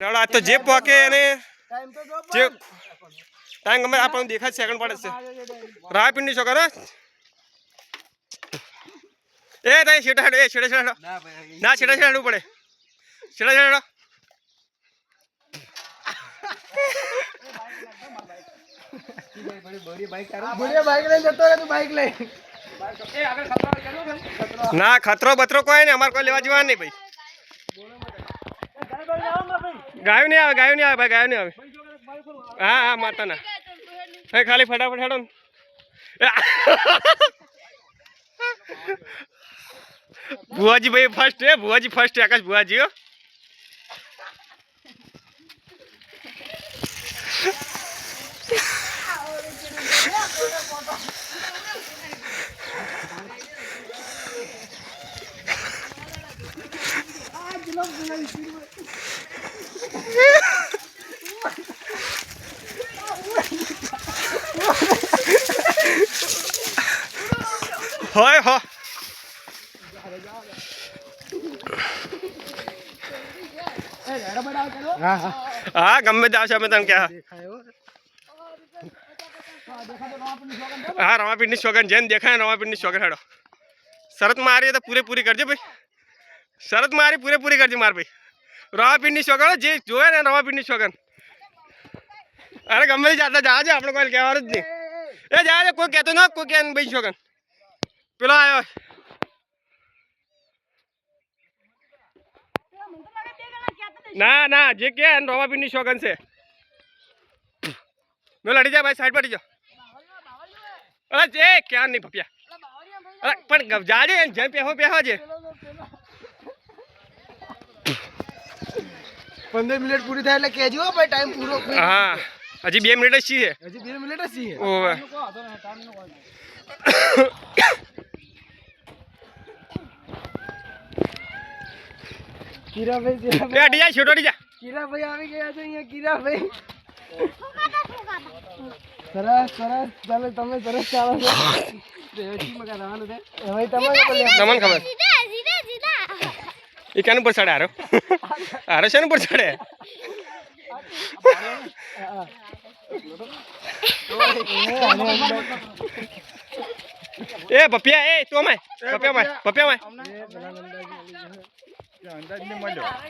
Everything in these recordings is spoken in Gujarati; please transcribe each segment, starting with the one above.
આ તો જે પોકે એને જે ટાઈમ ગમે આપણને દેખાય સેકન્ડ પડે છે રાહ પીંડી છો કરે એ તાઈ છેટા હેડો એ છેડા છેડા ના છેડા છેડા હેડવું પડે છેડા છેડા ના ખતરો બતરો કોઈ નહીં અમારે કોઈ લેવા જવા નહીં ભાઈ ગાયું નહીં આવે ભાઈ ગાયું નહીં આવે હા હા માતા ના ખાલી ફટાફટ હેડો ને ભુવાજી ભાઈ ફર્સ્ટ હે ભુવાજી ફર્સ્ટ આકાશ ભુવાજી હો હોય હો હા ગમે તે આવશે અમે તમે ક્યાં હા રમાપીરની શોગન જેને દેખાય રમાપીરની શોગન હેડો શરત મારી તો પૂરેપૂરી કરજો ભાઈ શરત મારી પૂરેપૂરી કરજો માર ભાઈ રમાપીરની શોગન જે જોવે ને રમાપીરની શોગન અરે ગમે તે જાતા જાજે આપણે કોઈ કહેવાનું જ નહીં એ જાજે કોઈ કહેતો ના કોઈ કહે ભાઈ શોગન પેલો આવ્યો ના ના જે કે રમાપીરની શોગન છે નો લડી જા ભાઈ સાઈડ પર જાઓ અરે જે ક્યાં નહીં પપ્યા અરે પણ જાજે જેમ પહેવો છે 15 મિનિટ પૂરી થાય એટલે કહેજો ભાઈ ટાઈમ પૂરો હા હજી 2 મિનિટ જ છે હજી 2 મિનિટ જ છે ઓવે કીરાભાઈ એ અડી જા છોટો અડી જા કીરાભાઈ આવી ગયા છે અહીંયા કીરાભાઈ સરસ સરસ ચાલો તમે સરસ ચાલો છો રેવતી મગા રવાનું છે હવે તમારે તમને ખબર એ કેનું પર ચડે હારો શેનું પર ચડે એ પપિયા એ તો માય પપિયા માય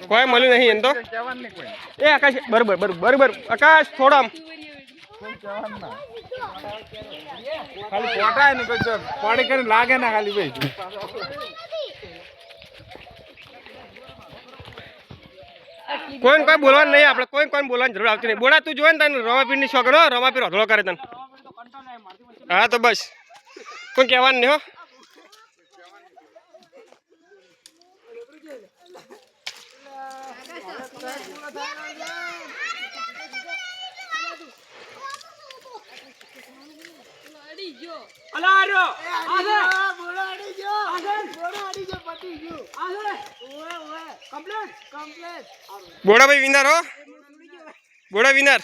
કોઈ મળ્યું નહીં એમ તો એ આકાશ બરોબર આકાશ થોડા ખાલી પોટાય ને કોઈ પાણી કરીને લાગે ના ખાલી ભાઈ કોઈ બોલવાનું નહીં આપણે કોઈ બોલવાની જરૂર આવતી નહીં બોલા તું જોવે ને તને રમાપીરની શોખનો રમાપીર અધળો કરે તને હા તો બસ કોઈ કહેવાનું નહીં હો બોડા ભાઈ વિનર હો બોડા વિનર